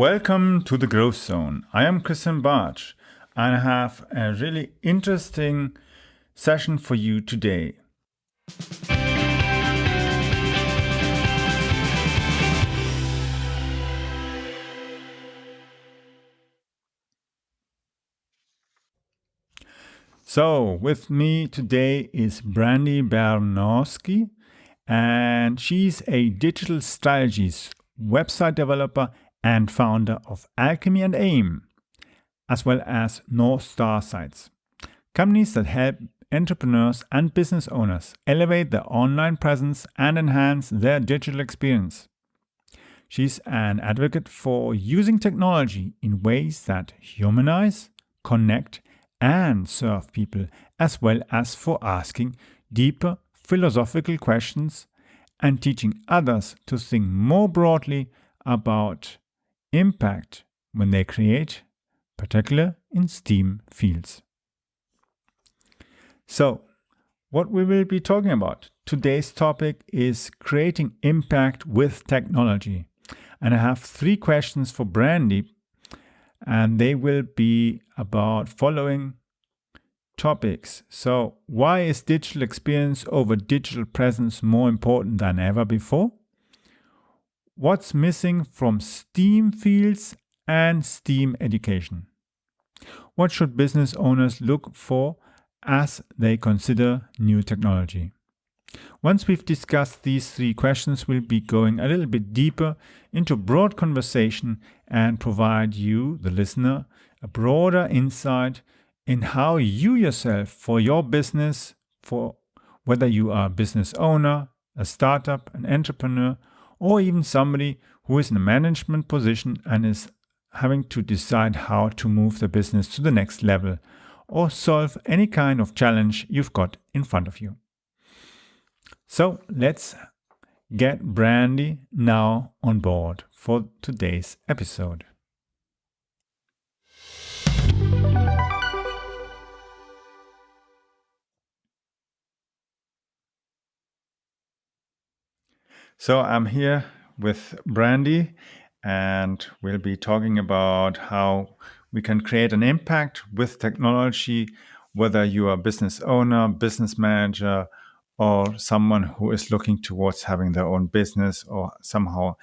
Welcome to the Growth Zone. I am Christian Bartsch and I have a really interesting session for you today. So, with me today is Brandi Bernoskie, and she's a digital strategies website developer and founder of Alchemy and AIM, as well as North Star Sites, companies that help entrepreneurs and business owners elevate their online presence and enhance their digital experience. She's an advocate for using technology in ways that humanize, connect, and serve people, as well as for asking deeper philosophical questions and teaching others to think more broadly about impact when they create, particularly in STEAM fields. So, what we will be talking about today's topic is creating impact with technology. And I have 3 questions for Brandi, and they will be about following topics. So, why is digital experience over digital presence more important than ever before? What's missing from STEAM fields and STEAM education? What should business owners look for as they consider new technology? Once we've discussed these 3 questions, we'll be going a little bit deeper into broad conversation and provide you, the listener, a broader insight in how you yourself, for your business, for whether you are a business owner, a startup, an entrepreneur, or even somebody who is in a management position and is having to decide how to move the business to the next level or solve any kind of challenge you've got in front of you. So let's get Brandi now on board for today's episode. So I'm here with Brandi, and we'll be talking about how we can create an impact with technology, whether you are a business owner, business manager, or someone who is looking towards having their own business or somehow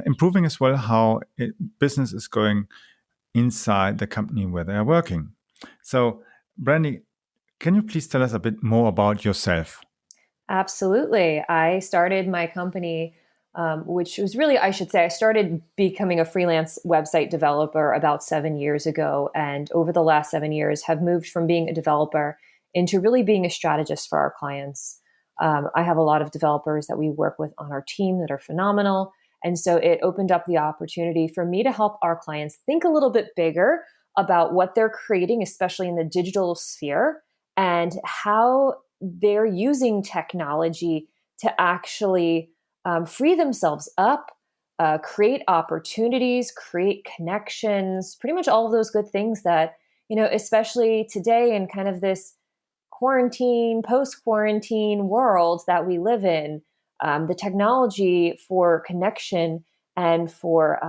improving as well how business is going inside the company where they are working. So, Brandi, can you please tell us a bit more about yourself? Absolutely. I started my company, which was really, I should say, I started becoming a freelance website developer about 7 years ago. And over the last 7 years, have moved from being a developer into really being a strategist for our clients. I have a lot of developers that we work with on our team that are phenomenal. And so it opened up the opportunity for me to help our clients think a little bit bigger about what they're creating, especially in the digital sphere, and how they're using technology to actually free themselves up, create opportunities, create connections, pretty much all of those good things that, especially today in kind of this quarantine, post-quarantine world that we live in, the technology for connection and for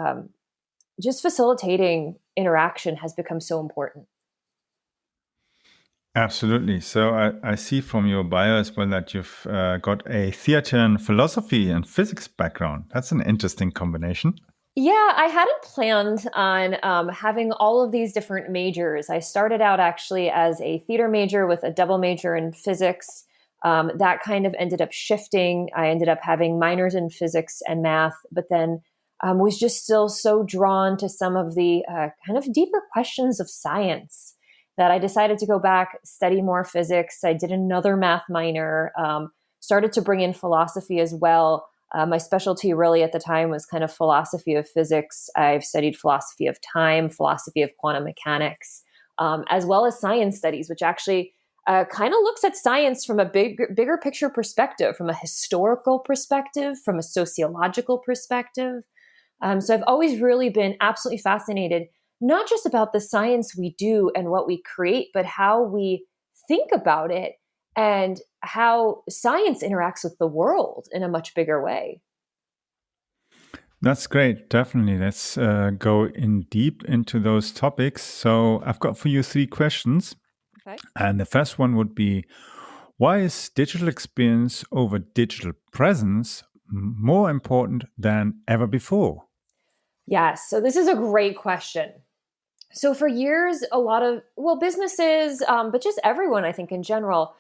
just facilitating interaction has become so important. Absolutely. So I see from your bio as well that you've got a theater and philosophy and physics background. That's an interesting combination. Yeah, I hadn't planned on having all of these different majors. I started out actually as a theater major with a double major in physics. That kind of ended up shifting. I ended up having minors in physics and math, but then was just still so drawn to some of the kind of deeper questions of science that I decided to go back, study more physics. I did another math minor, started to bring in philosophy as well. My specialty really at the time was kind of philosophy of physics. I've studied philosophy of time, philosophy of quantum mechanics, as well as science studies, which actually kind of looks at science from a bigger picture perspective, from a historical perspective, from a sociological perspective. So I've always really been absolutely fascinated, not just about the science we do and what we create, but how we think about it and how science interacts with the world in a much bigger way. That's great. Definitely. Let's go in deep into those topics. So I've got for you three questions. Okay. And the first one would be, why is digital experience over digital presence more important than ever before? Yes. So this is a great question. So for years, a lot of, well, businesses, but just everyone, I think in general,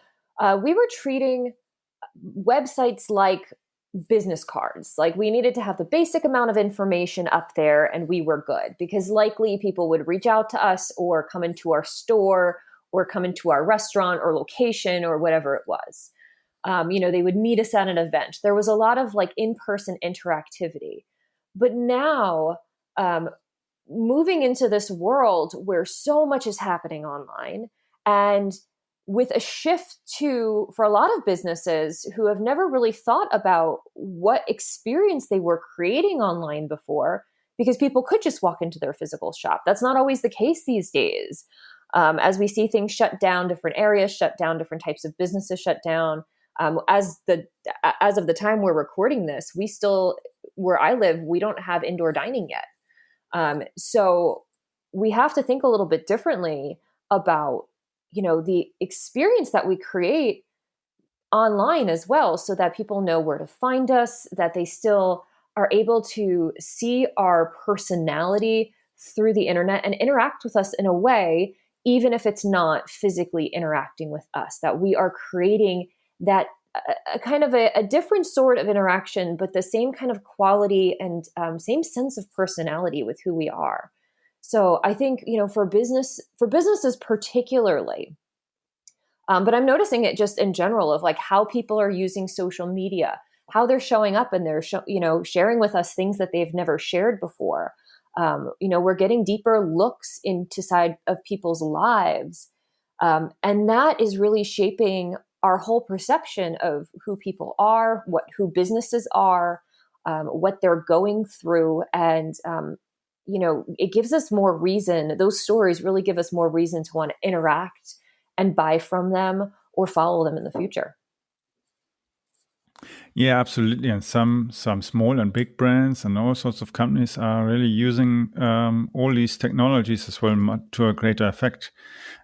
we were treating websites like business cards. Like we needed to have the basic amount of information up there and we were good because likely people would reach out to us or come into our store or come into our restaurant or location or whatever it was. They would meet us at an event. There was a lot of like in person interactivity. But now, um, moving into this world where so much is happening online and with a shift to for a lot of businesses who have never really thought about what experience they were creating online before because people could just walk into their physical shop. That's not always the case these days. As we see things shut down, different areas shut down, different types of businesses shut down. As of the time we're recording this, we still, where I live, we don't have indoor dining yet. So we have to think a little bit differently about, the experience that we create online as well, so that people know where to find us, that they still are able to see our personality through the internet and interact with us in a way, even if it's not physically interacting with us, that we are creating that a kind of a different sort of interaction, but the same kind of quality and same sense of personality with who we are. So I think for businesses particularly, but I'm noticing it just in general of like how people are using social media, how they're showing up and they're sharing with us things that they've never shared before. We're getting deeper looks into side of people's lives, and that is really shaping our whole perception of who people are, who businesses are, what they're going through, and it gives us more reason. Those stories really give us more reason to want to interact and buy from them or follow them in the future. Yeah, absolutely. And some small and big brands and all sorts of companies are really using all these technologies as well to a greater effect.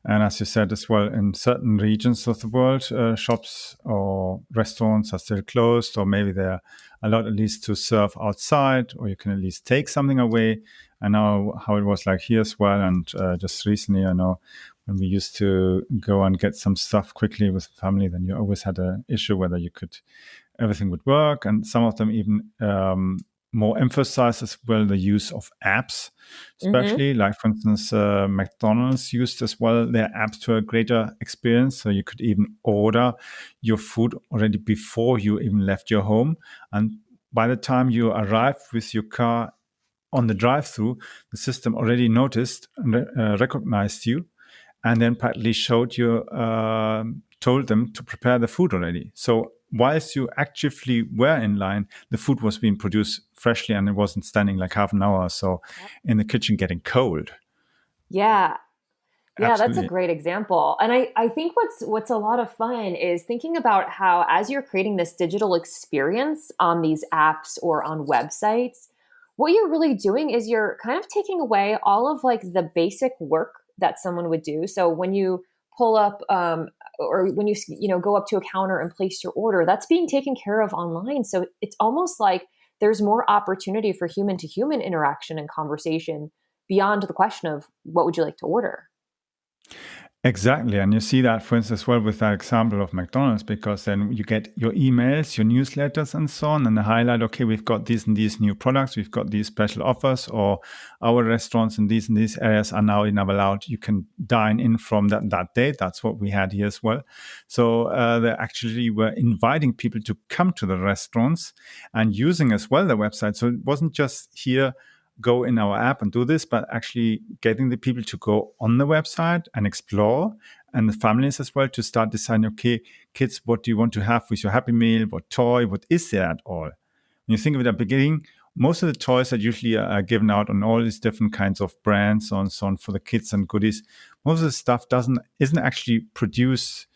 And as you said as well, in certain regions of the world, shops or restaurants are still closed, or maybe they're allowed at least to serve outside, or you can at least take something away. I know how it was like here as well. And just recently, I know when we used to go and get some stuff quickly with family, then you always had an issue whether you could everything would work. And some of them even more emphasize as well the use of apps, Mm-hmm. especially like, for instance, McDonald's used as well their apps to a greater experience. So you could even order your food already before you even left your home. And by the time you arrived with your car on the drive-through, the system already noticed and recognized you, and then partly showed you, told them to prepare the food already. So whilst you actively were in line, the food was being produced freshly and it wasn't standing like half an hour or so in the kitchen getting cold. Yeah. Yeah, that's a Absolutely. great example. And I think what's a lot of fun is thinking about how as you're creating this digital experience on these apps or on websites, what you're really doing is you're kind of taking away all of like the basic work that someone would do. So when you pull up or when you go up to a counter and place your order, that's being taken care of online. So it's almost like there's more opportunity for human to human interaction and conversation beyond the question of what would you like to order. Exactly. And you see that, for instance, as well with that example of McDonald's, because then you get your emails, your newsletters, and so on, and they highlight, okay, we've got these and these new products, we've got these special offers, or our restaurants in these and these areas are now allowed. You can dine in from that date. That's what we had here as well. So they actually were inviting people to come to the restaurants and using as well the website. So it wasn't just here go in our app and do this, but actually getting the people to go on the website and explore, and the families as well to start deciding, okay, kids, what do you want to have with your Happy Meal? What toy? What is there at all? When you think of it at the beginning, most of the toys that usually are given out on all these different kinds of brands, so on for the kids and goodies, most of the stuff isn't actually produced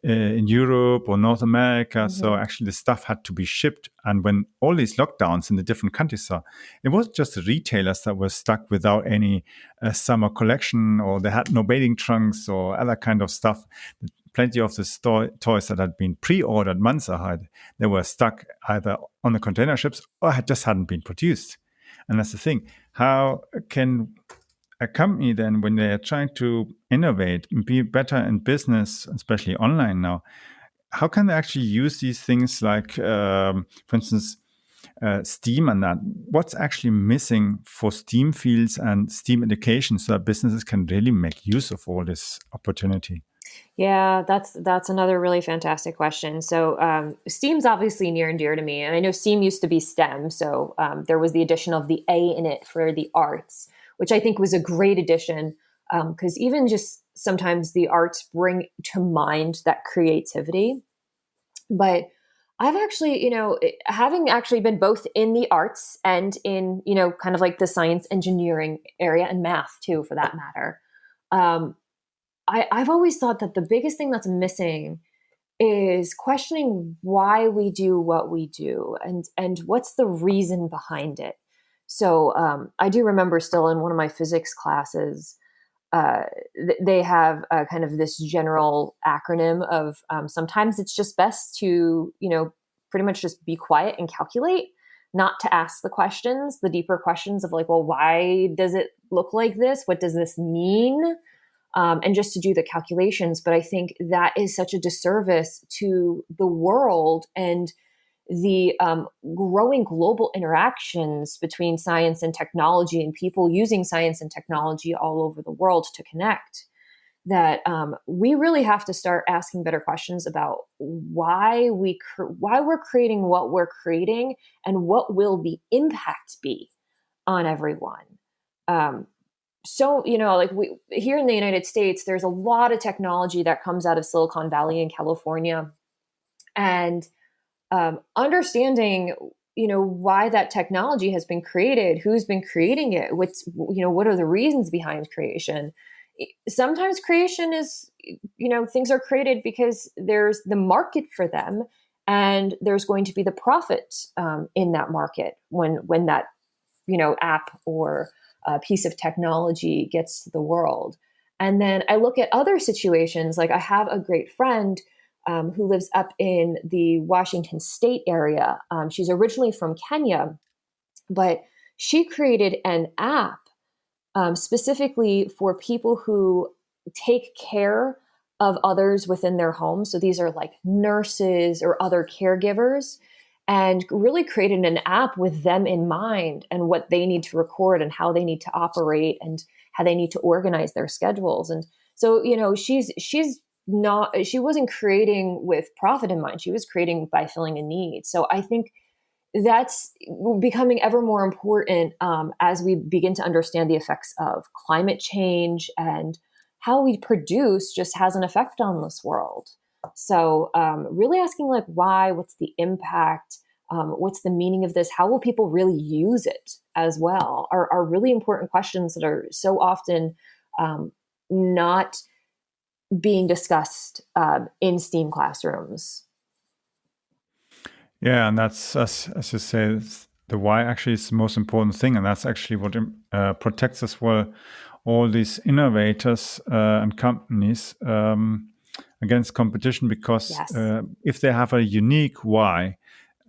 in Europe or North America. So actually the stuff had to be shipped. And when all these lockdowns in the different countries are, it wasn't just the retailers that were stuck without any summer collection, or they had no bathing trunks or other kind of stuff. Plenty of the toys that had been pre-ordered months ahead, they were stuck either on the container ships or just hadn't been produced. And that's the thing. How can a company then, when they're trying to innovate and be better in business, especially online now, how can they actually use these things like, for instance, Steam and that? What's actually missing for Steam fields and Steam education so that businesses can really make use of all this opportunity? Yeah, that's another really fantastic question. So STEAM's obviously near and dear to me, and I know STEAM used to be STEM, so there was the addition of the A in it for the arts, which I think was a great addition, because even just sometimes the arts bring to mind that creativity. But I've actually, having actually been both in the arts and in, kind of like the science engineering area and math too, for that matter. Um, I've always thought that the biggest thing that's missing is questioning why we do what we do, and what's the reason behind it. So I do remember still in one of my physics classes, they have kind of this general acronym of sometimes it's just best to, pretty much just be quiet and calculate, not to ask the questions, the deeper questions of like, well, why does it look like this? What does this mean? And just to do the calculations. But I think that is such a disservice to the world and the growing global interactions between science and technology and people using science and technology all over the world to connect, that we really have to start asking better questions about why we're creating what we're creating and what will the impact be on everyone. So, like we here in the United States, there's a lot of technology that comes out of Silicon Valley in California, and understanding, why that technology has been created, who's been creating it, what are the reasons behind creation. Sometimes creation is, things are created because there's the market for them, and there's going to be the profit in that market when that, app or a piece of technology gets to the world. And then I look at other situations, like I have a great friend who lives up in the Washington State area. She's originally from Kenya, but she created an app specifically for people who take care of others within their home. So these are like nurses or other caregivers, and really created an app with them in mind and what they need to record and how they need to operate and how they need to organize their schedules. And so, she wasn't creating with profit in mind. She was creating by filling a need. So I think that's becoming ever more important as we begin to understand the effects of climate change, and how we produce just has an effect on this world. So really asking like why, what's the impact, what's the meaning of this, how will people really use it as well, are really important questions that are so often not being discussed in STEAM classrooms. Yeah, and that's, as you say, the why actually is the most important thing, and that's actually what protects us well, all these innovators and companies against competition, because Yes. if they have a unique why,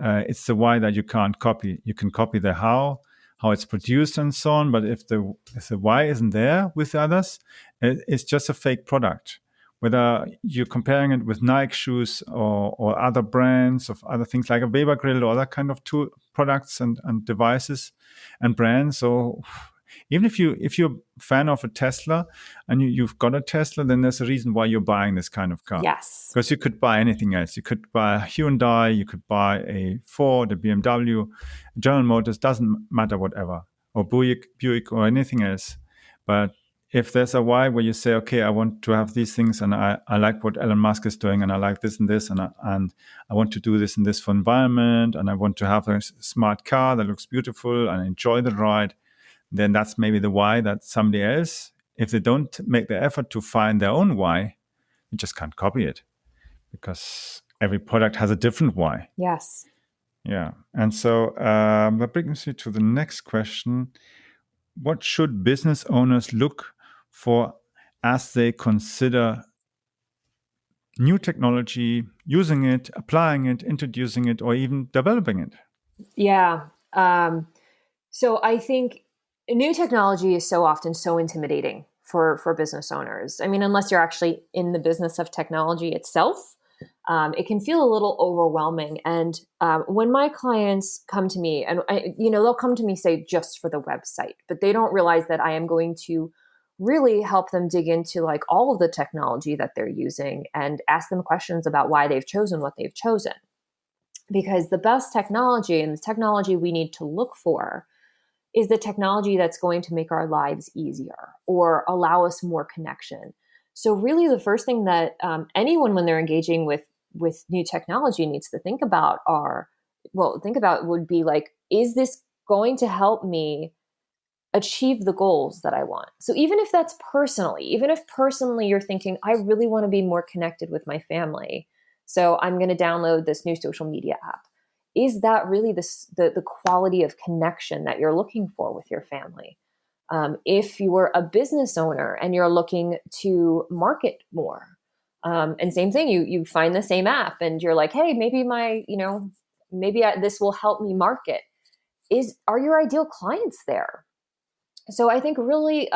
it's the why that you can't copy. You can copy the how it's produced and so on, but if the why isn't there with the others, it's just a fake product. Whether you're comparing it with Nike shoes or other brands of other things like a Weber grill or other kind of tool products and devices and brands, or even if you're a fan of a Tesla and you've got a Tesla, then there's a reason why you're buying this kind of car. Yes. Because you could buy anything else. You could buy a Hyundai, you could buy a Ford, a BMW, General Motors, doesn't matter, whatever, or Buick or anything else. But if there's a why where you say, okay, I want to have these things, and I like what Elon Musk is doing, and I like this and this, and I want to do this and this for environment, and I want to have a smart car that looks beautiful and enjoy the ride, then that's maybe the why that somebody else, if they don't make the effort to find their own why, you just can't copy it. because every product has a different why. Yes. Yeah. And so that brings me to the next question. What should business owners look for as they consider new technology, using it, applying it, introducing it, or even developing it? Yeah. So I think new technology is so often so intimidating for business owners. I mean, unless you're actually in the business of technology itself, it can feel a little overwhelming. And when my clients come to me, and they'll come to me, say, just for the website, but they don't realize that I am going to really help them dig into like all of the technology that they're using and ask them questions about why they've chosen what they've chosen. Because the best technology and the technology we need to look for is the technology that's going to make our lives easier or allow us more connection. So really the first thing that anyone when they're engaging with new technology needs to think about would be like, is this going to help me achieve the goals that I want? So even if that's personally, even if personally you're thinking, I really want to be more connected with my family, so I'm going to download this new social media app. Is that really the quality of connection that you're looking for with your family? If you're a business owner and you're looking to market more, and same thing, you find the same app and you're like, hey, maybe this will help me market. Are your ideal clients there? So I think really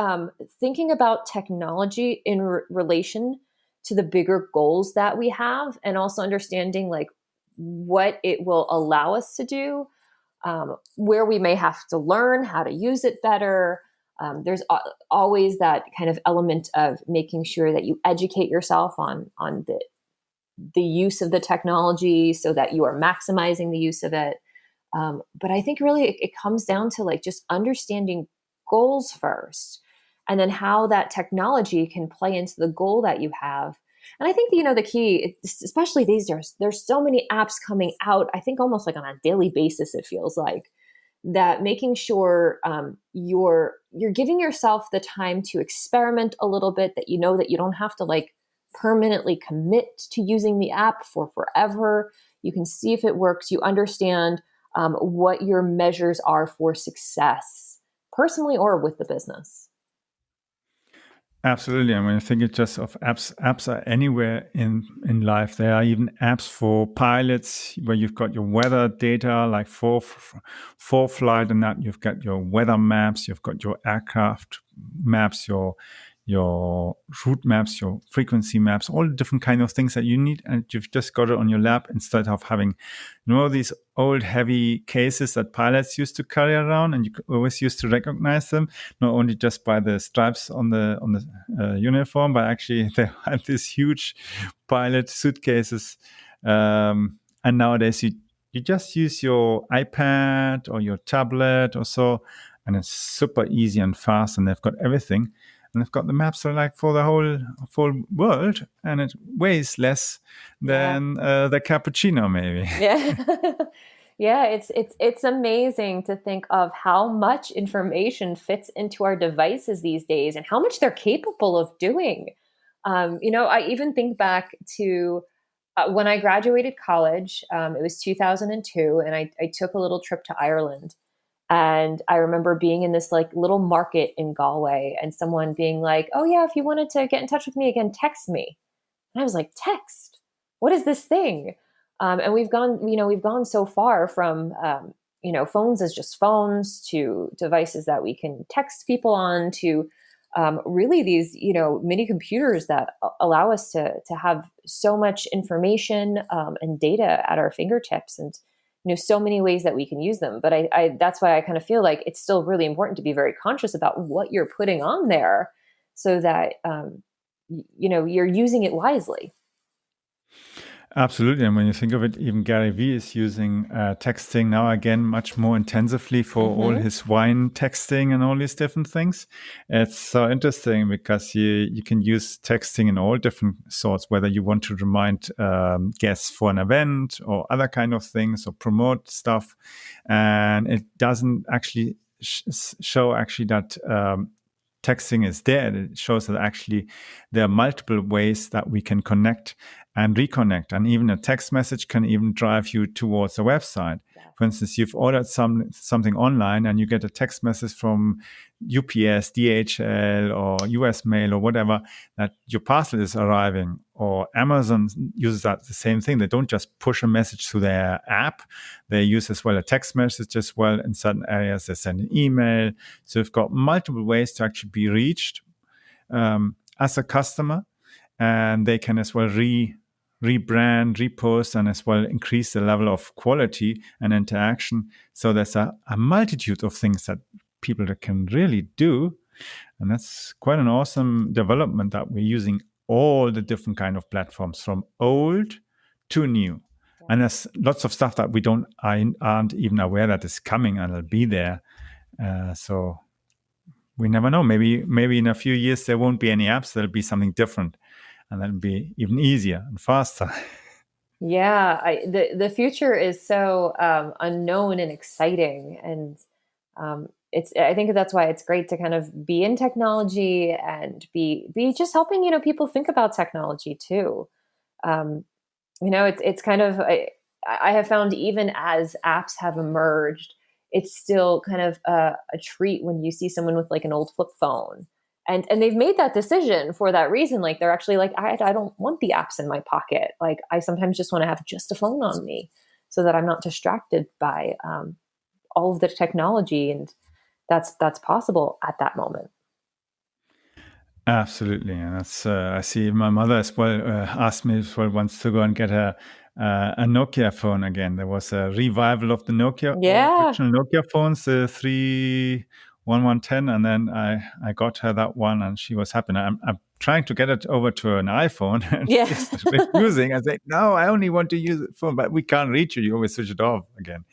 thinking about technology in relation to the bigger goals that we have, and also understanding like what it will allow us to do, where we may have to learn how to use it better. There's always that kind of element of making sure that you educate yourself on the use of the technology so that you are maximizing the use of it. But I think really it comes down to like just understanding goals first, and then how that technology can play into the goal that you have. And I think the key, especially these days, there's so many apps coming out. I think almost like on a daily basis, it feels like that. Making sure you're giving yourself the time to experiment a little bit. That that you don't have to like permanently commit to using the app for forever. You can see if it works. You understand what your measures are for success, personally or with the business. Absolutely. I mean, I think it's just of apps. Apps are anywhere in life. There are even apps for pilots where you've got your weather data, like for flight, and that you've got your weather maps, you've got your aircraft maps, your route maps, your frequency maps, all the different kind of things that you need, and you've just got it on your lap instead of having, these old heavy cases that pilots used to carry around, and you always used to recognize them not only just by the stripes on the uniform, but actually they had these huge pilot suitcases. And nowadays you just use your iPad or your tablet or so, and it's super easy and fast, and they've got everything. And they've got the maps are like for the whole world, and it weighs less than the cappuccino, maybe. Yeah. Yeah, it's amazing to think of how much information fits into our devices these days and how much they're capable of doing. I even think back to when I graduated college. It was 2002, and I took a little trip to Ireland. And I remember being in this like little market in Galway, and someone being like, "Oh yeah, if you wanted to get in touch with me again, text me." And I was like, "Text? What is this thing?" And we've gone so far from, phones as just phones to devices that we can text people on to really these, mini computers that allow us to have so much information and data at our fingertips, and so many ways that we can use them. But I that's why I kind of feel like it's still really important to be very conscious about what you're putting on there, so that you're using it wisely. Absolutely. And when you think of it, even Gary Vee is using texting now again much more intensively for all his wine texting and all these different things. It's so interesting because you can use texting in all different sorts, whether you want to remind guests for an event or other kind of things or promote stuff. And it doesn't actually show actually that texting is there. It shows that actually there are multiple ways that we can connect and reconnect. And even a text message can even drive you towards a website. For instance, you've ordered something online and you get a text message from UPS, DHL, or US Mail, or whatever, that your parcel is arriving. Or Amazon uses that the same thing. They don't just push a message to their app. They use as well a text message as well. In certain areas, they send an email. So you've got multiple ways to actually be reached as a customer. And they can as well rebrand, repost, and as well increase the level of quality and interaction. So there's a multitude of things that people can really do. And that's quite an awesome development that we're using all the different kind of platforms from old to new. And there's lots of stuff that aren't even aware that is coming and it'll be there. So we never know. Maybe in a few years there won't be any apps. There'll be something different, and that'll be even easier and faster. Yeah, the future is so unknown and exciting, and I think that's why it's great to kind of be in technology and be just helping people think about technology too. Um, it's kind of I have found even as apps have emerged, it's still kind of a treat when you see someone with like an old flip phone. And they've made that decision for that reason. Like they're actually like, I don't want the apps in my pocket. Like I sometimes just want to have just a phone on me so that I'm not distracted by all of the technology. And that's possible at that moment. Absolutely, and that's I see my mother as well asked me as well once to go and get a Nokia phone again. There was a revival of the Nokia Yeah. original Nokia phones, the 31110, and then I got her that one, and she was happy. Now, I'm trying to get it over to an iPhone, and Yeah. she's refusing. I say, no, I only want to use the phone, but we can't reach you. You always switch it off again.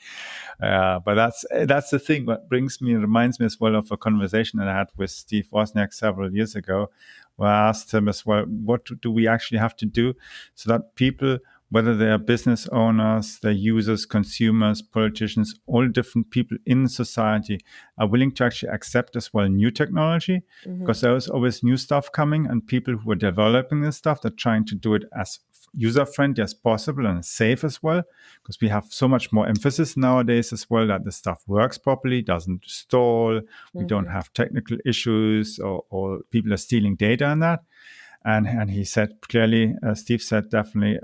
But that's the thing. What reminds me as well of a conversation that I had with Steve Wozniak several years ago, where I asked him as well, what do we actually have to do so that people, whether they are business owners, they're users, consumers, politicians, all different people in society are willing to actually accept as well new technology, because there is always new stuff coming, and people who are developing this stuff, they're trying to do it as user-friendly as possible and safe as well, because we have so much more emphasis nowadays as well that the stuff works properly, doesn't stall, we don't have technical issues or people are stealing data and that. And he said clearly, Steve said definitely,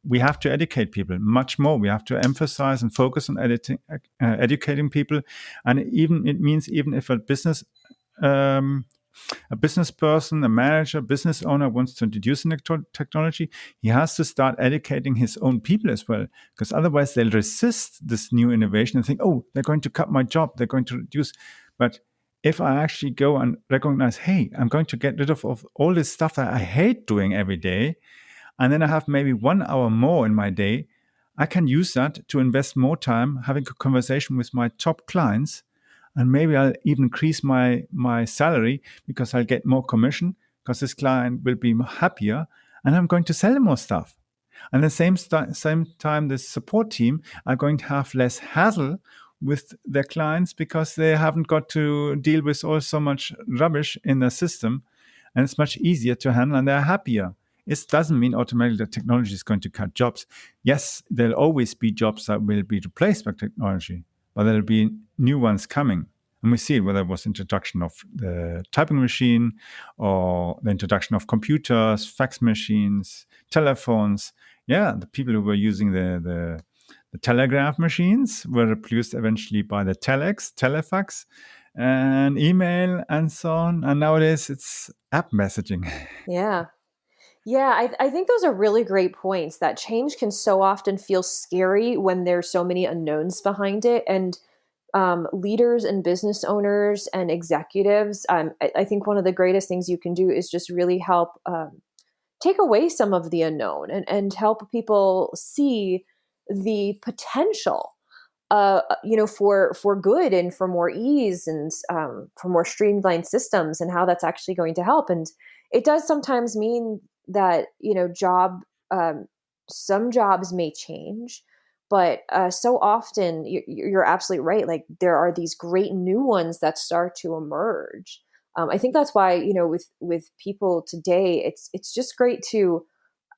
we have to educate people much more. We have to emphasize and focus on educating people. And it means even if a business person, a manager, business owner wants to introduce a technology, he has to start educating his own people as well, because otherwise they'll resist this new innovation and think, oh, they're going to cut my job, they're going to reduce. But if I actually go and recognize, hey, I'm going to get rid of all this stuff that I hate doing every day, and then I have maybe 1 hour more in my day, I can use that to invest more time having a conversation with my top clients. And maybe I'll even increase my salary because I'll get more commission because this client will be happier and I'm going to sell them more stuff. And at the same time, the support team are going to have less hassle with their clients because they haven't got to deal with all so much rubbish in their system, and it's much easier to handle and they're happier. It doesn't mean automatically that technology is going to cut jobs. Yes, there'll always be jobs that will be replaced by technology, but there'll be new ones coming. And we see it, whether it was introduction of the typing machine or the introduction of computers, fax machines, telephones. Yeah, the people who were using the telegraph machines were replaced eventually by the telex, telefax, and email and so on. And nowadays it's app messaging. Yeah. Yeah, I think those are really great points. That change can so often feel scary when there's so many unknowns behind it. And leaders and business owners and executives, I think one of the greatest things you can do is just really help take away some of the unknown and help people see the potential, for good and for more ease and for more streamlined systems and how that's actually going to help. And it does sometimes mean that, some jobs may change, but so often you're absolutely right. Like there are these great new ones that start to emerge. I think that's why, with people today, it's just great to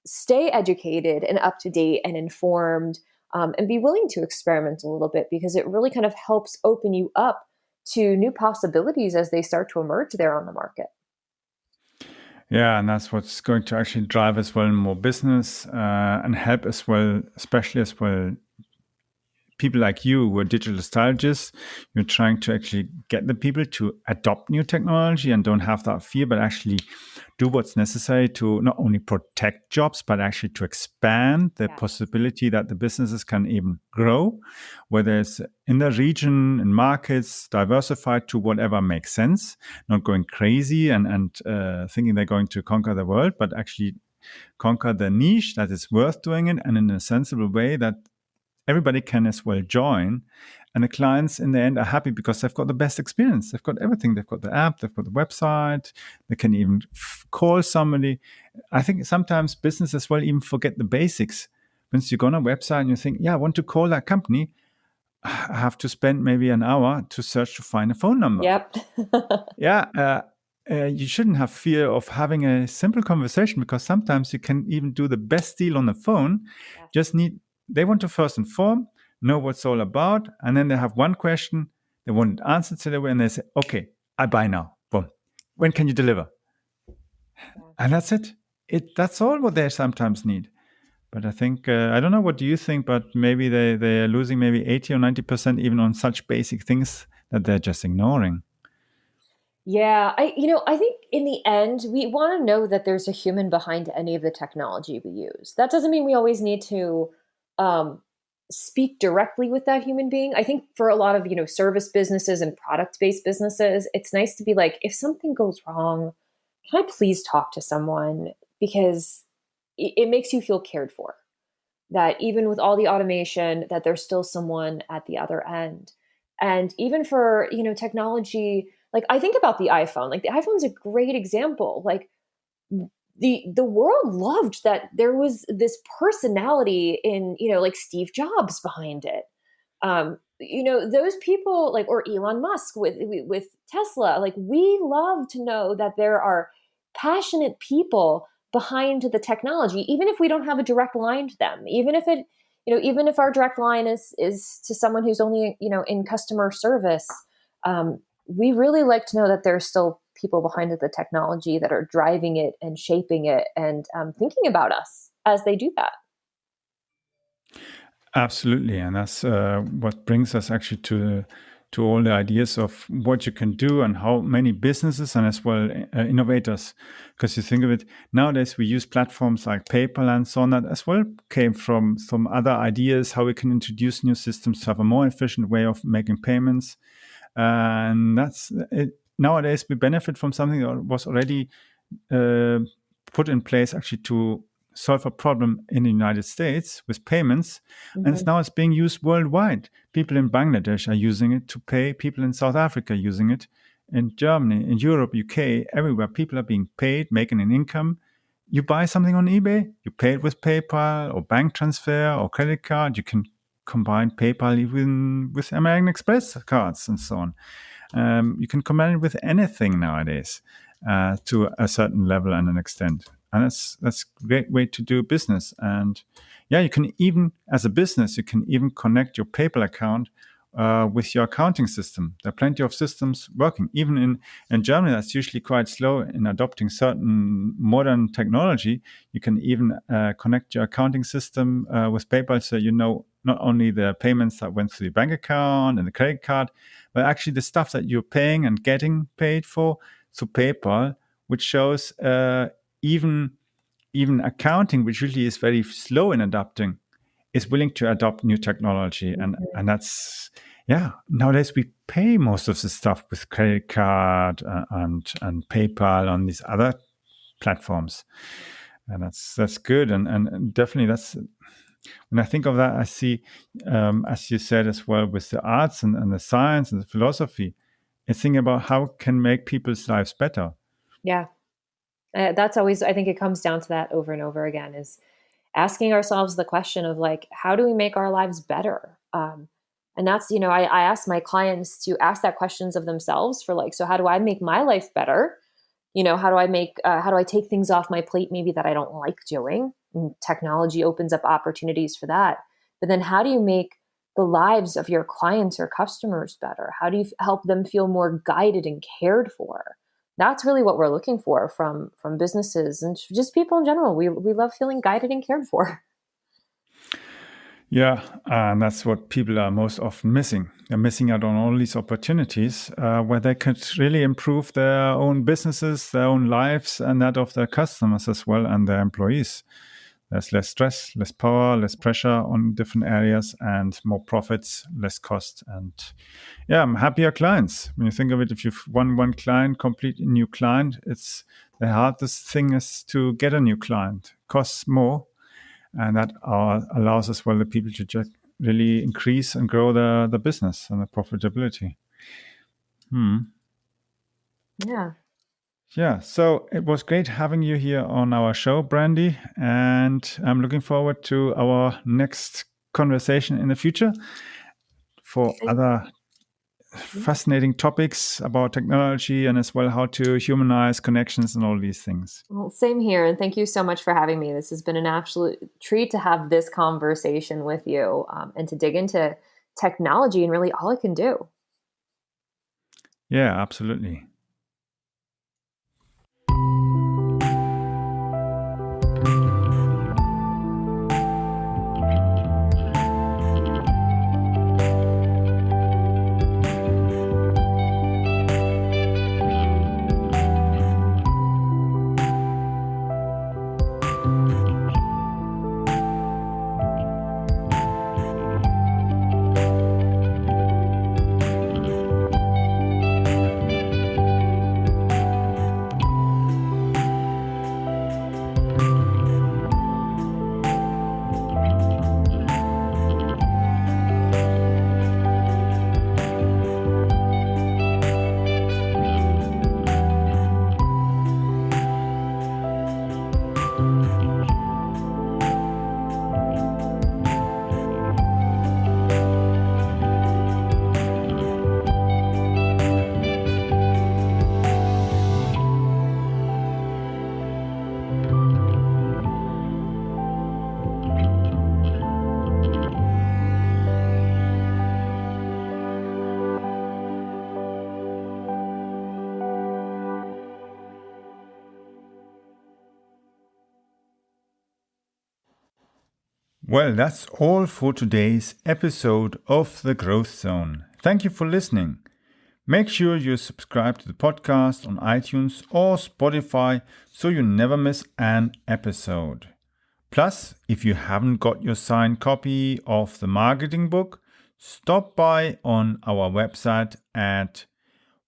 stay educated and up to date and informed, and be willing to experiment a little bit, because it really kind of helps open you up to new possibilities as they start to emerge there on the market. Yeah, and that's what's going to actually drive as well more business and help as well, especially as well people like you who are digital strategists. You're trying to actually get the people to adopt new technology and don't have that fear, but actually do what's necessary to not only protect jobs, but actually to expand the Yeah. possibility that the businesses can even grow, whether it's in the region, in markets, diversified to whatever makes sense, not going crazy and thinking they're going to conquer the world, but actually conquer the niche that is worth doing it and in a sensible way that everybody can as well join. And the clients in the end are happy because they've got the best experience. They've got everything. They've got the app, they've got the website, they can even call somebody. I think sometimes business as well even forget the basics. Once you go on a website and you think, yeah, I want to call that company, I have to spend maybe an hour to search to find a phone number. Yep. Yeah, you shouldn't have fear of having a simple conversation, because sometimes you can even do the best deal on the phone. Yes. Just need They want to first inform, know what's it's all about, and then they have one question. They want it answered straight away, and they say, "Okay, I buy now. Boom. When can you deliver?" Yeah. And that's it. That's all what they sometimes need. But I think I don't know. What do you think? But maybe they're losing maybe 80 or 90% even on such basic things that they're just ignoring. Yeah, I think in the end, we want to know that there's a human behind any of the technology we use. That doesn't mean we always need to um, speak directly with that human being. I think for a lot of, service businesses and product-based businesses, it's nice to be like, if something goes wrong, can I please talk to someone? Because it makes you feel cared for. That even with all the automation, that there's still someone at the other end. And even for, technology, like I think about the iPhone. Like the iPhone's a great example. Like the world loved that there was this personality in, like Steve Jobs behind it. Those people, like, or Elon Musk with Tesla, like we love to know that there are passionate people behind the technology, even if we don't have a direct line to them, even if our direct line is to someone who's only, in customer service. We really like to know that there's still people behind the technology that are driving it and shaping it and thinking about us as they do that. Absolutely, and that's what brings us actually to all the ideas of what you can do and how many businesses and as well innovators. Because you think of it nowadays, we use platforms like PayPal and so on that as well came from some other ideas how we can introduce new systems to have a more efficient way of making payments, and that's it. Nowadays, we benefit from something that was already uh, put in place actually to solve a problem in the United States with payments, and Mhm. it's being used worldwide. People in Bangladesh are using it to pay. People in South Africa are using it. In Germany, in Europe, UK, everywhere, people are being paid, making an income. You buy something on eBay, you pay it with PayPal or bank transfer or credit card. You can combine PayPal even with American Express cards and so on. You can combine it with anything nowadays to a certain level and an extent, and that's a great way to do business. And yeah, you can even, as a business, you can even connect your PayPal account with your accounting system. There are plenty of systems working. Even in Germany, that's usually quite slow in adopting certain modern technology. You can even connect your accounting system with PayPal, so you know not only the payments that went through the bank account and the credit card, but actually the stuff that you're paying and getting paid for through PayPal, which shows even even accounting, which usually is very slow in adapting, is willing to adopt new technology. And that's, yeah, nowadays we pay most of the stuff with credit card and PayPal on these other platforms. And that's good. And definitely that's, when I think of that, I see, as you said as well, with the arts and the science and the philosophy, I think about how can make people's lives better. Yeah. That's always, I think it comes down to that over and over again, is asking ourselves the question of like, how do we make our lives better? And that's, I ask my clients to ask that questions of themselves for like, so how do I make my life better? How do I take things off my plate maybe that I don't like doing? And technology opens up opportunities for that. But then how do you make the lives of your clients or customers better? How do you help them feel more guided and cared for? That's really what we're looking for from businesses and just people in general. We love feeling guided and cared for. Yeah, and that's what people are most often missing. They're missing out on all these opportunities where they could really improve their own businesses, their own lives, and that of their customers as well and their employees. There's less stress, less power, less pressure on different areas, and more profits, less cost, and happier clients. When you think of it, if you've won one client, complete a new client, it's the hardest thing is to get a new client. Costs more. And that allows as well the people to just really increase and grow the business and the profitability. Yeah. Yeah, so it was great having you here on our show, Brandi, and I'm looking forward to our next conversation in the future for other fascinating topics about technology and as well how to humanize connections and all these things. Well, same here. And thank you so much for having me. This has been an absolute treat to have this conversation with you and to dig into technology and really all it can do. Yeah, absolutely. Well, that's all for today's episode of The Growth Zone. Thank you for listening. Make sure you subscribe to the podcast on iTunes or Spotify so you never miss an episode. Plus, if you haven't got your signed copy of the marketing book, stop by on our website at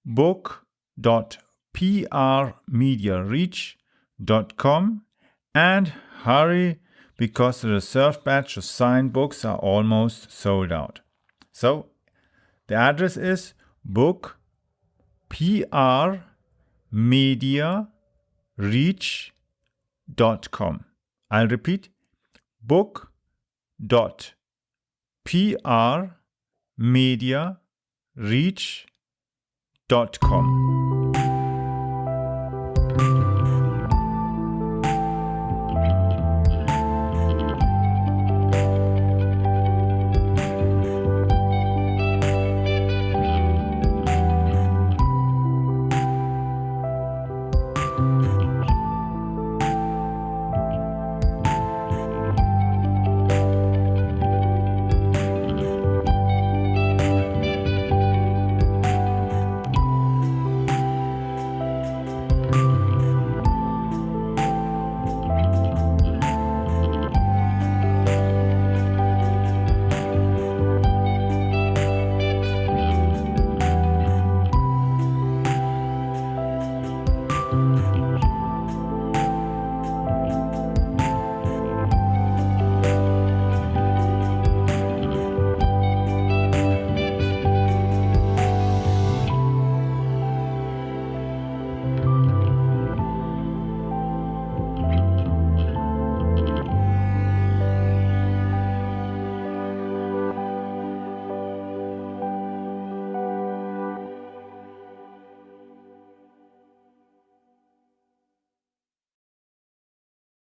book.prmediareach.com and hurry because the reserved batch of signed books are almost sold out. So, the address is book.prmediareach.com. I'll repeat, book.prmediareach.com.